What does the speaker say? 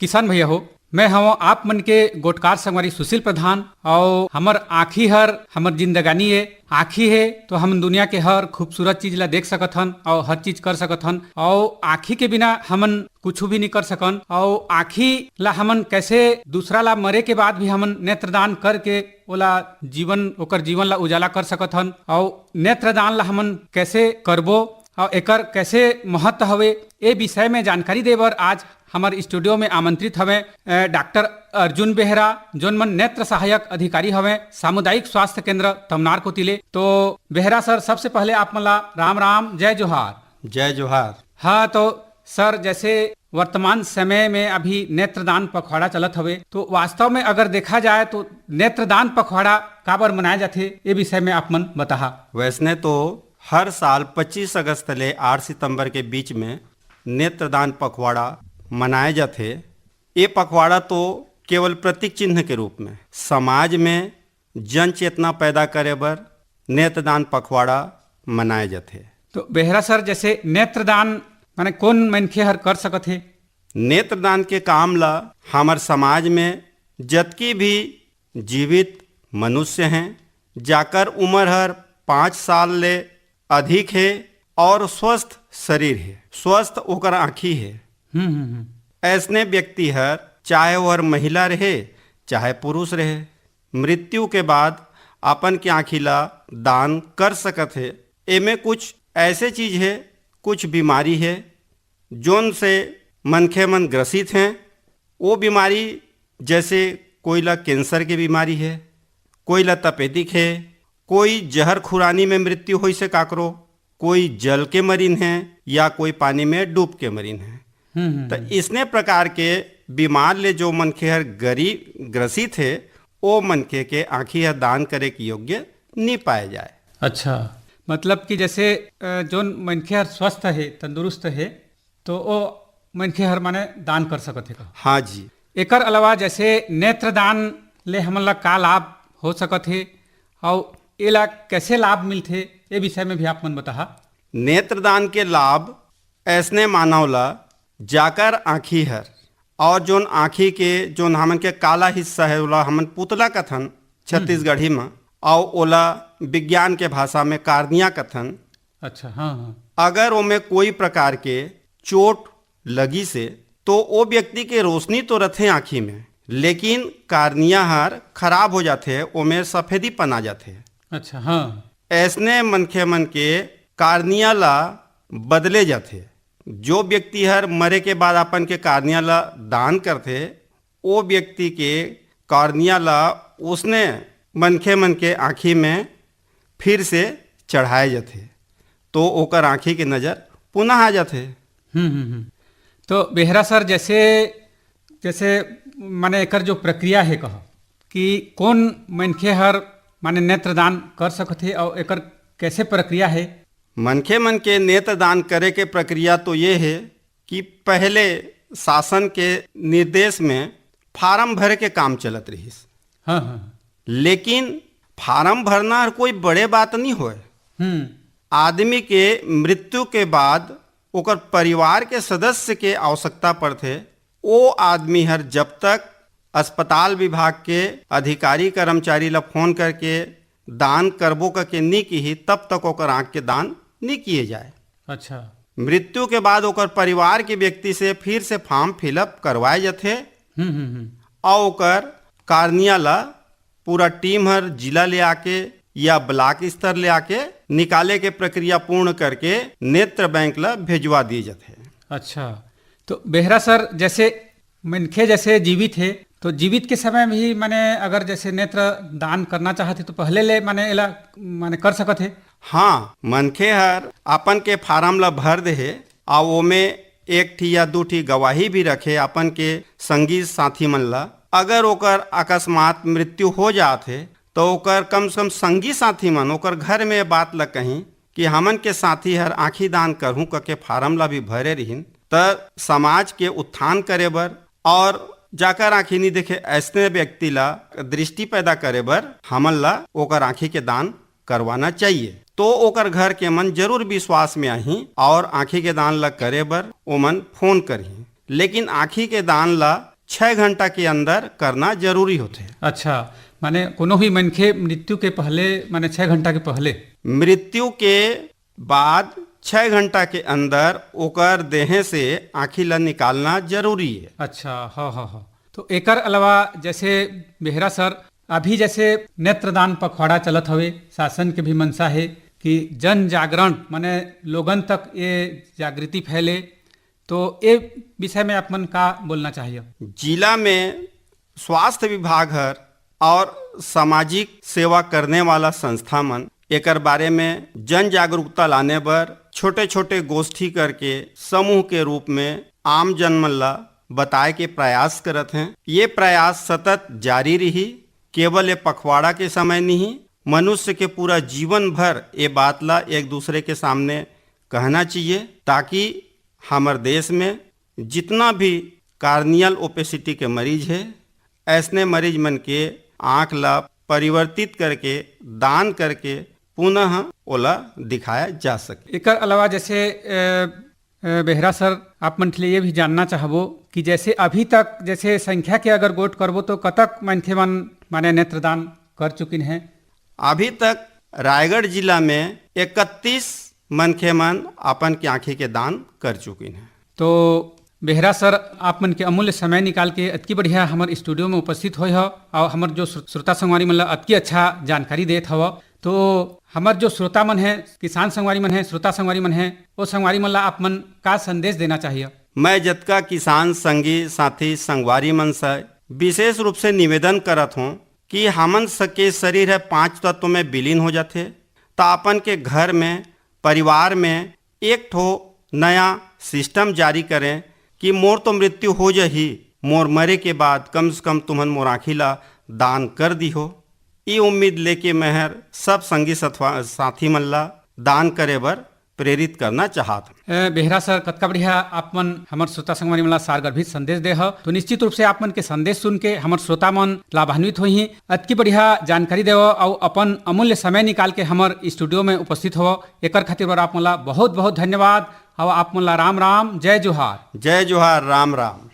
किसान भैया हो, मैं हूँ आप मन के गोटकार संगवारी सुशील प्रधान और हमर आँखी हर हमर जिंदगानी है। आँखी है तो हम दुनिया के हर खूबसूरत चीज ला देख सकत हन और हर चीज कर सकत हन और आँखी के बिना हमन कुछ भी नहीं कर सकन। और आँखी ला हमन कैसे दूसरा ला मरे के बाद भी हमन नेत्रदान करके ओला ओकर जीवन ला उजाला कर सकत हन और नेत्रदान ला हमन कैसे करबो और एकर कैसे महत्व हवे ए विषय में जानकारी देबर आज हमारे स्टूडियो में आमंत्रित हवे डॉक्टर अर्जुन बेहरा जोन मन नेत्र सहायक अधिकारी हवे सामुदायिक स्वास्थ्य केंद्र तमनार कोतिले। तो बेहरा सर, सबसे पहले आप मला राम राम, जय जोहार। जय जोहार। हाँ, तो सर जैसे वर्तमान समय में अभी नेत्रदान पखवाड़ा चलत हवे, तो वास्तव में अगर देखा जाए तो नेत्रदान पखवाड़ा काबर मनाया जाथे ये विषय में आप मन बताहा। वैसने तो हर साल 25 अगस्त ले 8 सितंबर के बीच में नेत्रदान पखवाड़ा मनाए जाते। ये पखवाड़ा तो केवल प्रतीक चिन्ह के रूप में समाज में जन चेतना पैदा करे बर नेत्रदान पखवाड़ा मनाए जाते। तो बेहरा सर, जैसे नेत्रदान माने कौन मनखे हर कर सकत है? नेत्रदान के काम ला हमार समाज में जतकी भी जीवित मनुष्य हैं जाकर उम्र हर 5 साल ले अधिक है और स्वस्थ शरीर है, स्वस्थ ओकर आँखी है, ऐसने व्यक्ति हर चाहे वह महिला रहे चाहे पुरुष रहे मृत्यु के बाद अपन के आँखी ला दान कर सकत है। एमे कुछ ऐसे चीज है, कुछ बीमारी है जोन से मनखे मन ग्रसित हैं। वो बीमारी जैसे कोई ला कैंसर की बीमारी है, कोई ला तपेदिक है, कोई जहर खुरानी में मृत्यु हो से काकरो, कोई जल के मरीन है या कोई पानी में डूब के मरीन है। तो इसने प्रकार के बीमार ले जो मनखे हर गरीब ग्रसित है वो मनखे के आँखी हर दान करे के योग्य नहीं पाए जाए। अच्छा, मतलब कि जैसे जो मनखे हर स्वस्थ है, तंदुरुस्त है, तो वो मनखे हर माने दान कर सकत है का? हाँ जी। एकर अलावा जैसे नेत्रदान ले हमन ला का लाभ हो सकत है और एला कैसे लाभ मिलथे ये विषय में भी आप मन बताहा। नेत्रदान के लाभ ऐसने मानव ला जाकर आँखी हर और जोन आँखी के जोन हमन के काला हिस्सा है ओला हमन पुतला कथन छत्तीसगढ़ी में और ओला विज्ञान के भाषा में कार्निया कथन। अच्छा, हाँ हाँ। अगर ओमे कोई प्रकार के चोट लगी से तो वो व्यक्ति के रोशनी तो रथे आँखी में लेकिन कार्निया हर खराब हो जाते, ओमे सफेदी पन आ जाते। अच्छा, हाँ। ऐसने मनखे मन के कार्निया ला बदले जाते। जो व्यक्ति हर मरे के बाद अपन के कार्निया ला दान करते वो व्यक्ति के कार्निया ला उसने मनखे मन के आँखी में फिर से चढ़ाए जाते तो ओकर आँखी के नज़र पुनः आ जाते। तो बेहरा सर, जैसे जैसे माने एकर जो प्रक्रिया है कह कि कौन मनखे हर माने नेत्रदान कर सकते और एकर कैसे प्रक्रिया है? मनखे मन के नेत्रदान करे के प्रक्रिया तो ये है कि पहले शासन के निर्देश में फार्म भरे के काम चलत रही। हाँ हाँ। लेकिन फार्म भरना कोई बड़े बात नहीं होए। आदमी के मृत्यु के बाद ओकर परिवार के सदस्य के आवश्यकता पड़ते। वो आदमी हर जब तक अस्पताल विभाग के अधिकारी कर्मचारी ला फोन करके दान करबो करके नहीं की तब तक ओकर आँख के दान नहीं किए जाए। अच्छा। मृत्यु के बाद ओकर परिवार के व्यक्ति से फिर से फॉर्म फिलअप करवाए जाते और ओकर कार्निया ला पूरा टीम हर जिला ले आके या ब्लॉक स्तर ले आके निकाले के प्रक्रिया पूर्ण करके नेत्र बैंक ला भेजवा दिए जाते। अच्छा, तो बेहरा सर, जैसे मनखे जैसे जीवित है तो जीवित के समय में ही माने अगर जैसे नेत्र दान करना चाहते तो पहले ले माने एला माने कर सकत है। हाँ, मनखे हर अपन के फार्म ला भर दे है और ओमे 1 ठी या 2 ठी गवाही भी रखे अपन के संगी साथी मन ला। अगर ओकर अकस्मात मृत्यु हो जाते तो ओकर कम से कम संगी साथी मन ओकर घर में बात ला कहीं कि हमन के साथी हर आँखी दान करहूँ करके फार्म ला भी भरे रहीन त समाज के उत्थान करे बर और जाकर आँखी नहीं देखे ऐसने व्यक्ति ला दृष्टि पैदा करे बर हमन ला ओकर आँखी के दान करवाना चाहिए। तो ओकर घर के मन जरूर विश्वास में आही और आँखी के दान ला करे बर ओमन फोन करही। लेकिन आँखी के दान ला 6 घंटा के अंदर करना जरूरी होते। अच्छा, माने कोनो भी मनखे मृत्यु के पहले माने 6 घंटा के पहले मृत्यु के बाद 6 घंटा के अंदर ओकर देहे से आँखी ला निकालना जरूरी है। अच्छा, हाँ हाँ हाँ। तो एकर अलावा जैसे बेहरा सर अभी जैसे नेत्रदान पखवाड़ा चलत हवे, शासन के भी मंशा है कि जन जागरण माने लोगन तक ये जागृति फैले, तो ये विषय में आप मन का बोलना चाहिए? जिला में स्वास्थ्य विभाग हर और सामाजिक सेवा करने वाला संस्था मन एकर बारे में जन जागरूकता लाने पर छोटे छोटे गोष्ठी करके समूह के रूप में आम जन मन ला बताए के प्रयास करत हैं। ये प्रयास सतत जारी रही, केवल ये पखवाड़ा के समय नहीं, मनुष्य के पूरा जीवन भर ये बात ला एक दूसरे के सामने कहना चाहिए, ताकि हमारे देश में जितना भी कार्नियल ओपेसिटी के मरीज है, ऐसने मरीज मन के आँख ला परिवर्तित करके दान करके पुनः ओला दिखाया जा सके। एकर अलावा जैसे बेहरा सर आप मन के लिए ये भी जानना चाहबो कि जैसे अभी तक जैसे संख्या के अगर गोट करबो तो कतक मनखे मन माने नेत्रदान कर चुकिन हैं? अभी तक रायगढ़ जिला में 31 मनखे मन अपन की आँखी के दान कर चुकिन हैं। तो बेहरा सर आप मन के अमूल्य समय निकाल के अतकी बढ़िया हमारे स्टूडियो में उपस्थित होय हो और हमार जो श्रोता संगवारी मन ला अतकी अच्छा जानकारी देत हव। तो हमार जो श्रोता मन है, किसान संगवारी मन है, श्रोता संगवारी मन है, वो संगवारी मन ला आप मन का संदेश देना चाहिए? मैं जतका किसान संगी साथी संगवारी मन से विशेष रूप से निवेदन करत हूँ कि हमन के शरीर है 5 तत्व में विलीन हो जाते, तो अपन के घर में परिवार में एक ठो नया सिस्टम जारी करें कि मोर तो मृत्यु हो जाही, मोर मरे के बाद कम से कम तुमन मोर आँखी ला दान कर दी हो। ये उम्मीद लेके मैं सब संगी साथी मन ला दान करे बर प्रेरित करना चाहत। बेहरा सर कतका बढ़िया आप मन हमार श्रोता संगवारी मन ला सारगर्भित संदेश दे हो, तो निश्चित रूप से आप मन के संदेश सुन के हमार श्रोता मन लाभान्वित होही, अतकी बढ़िया जानकारी देव और अपन अमूल्य समय निकाल के हमार स्टूडियो में उपस्थित हो, एकर खातिर बर आप मन ला बहुत बहुत धन्यवाद और आप मन ला राम राम, जय जोहार। जय जोहार, राम राम।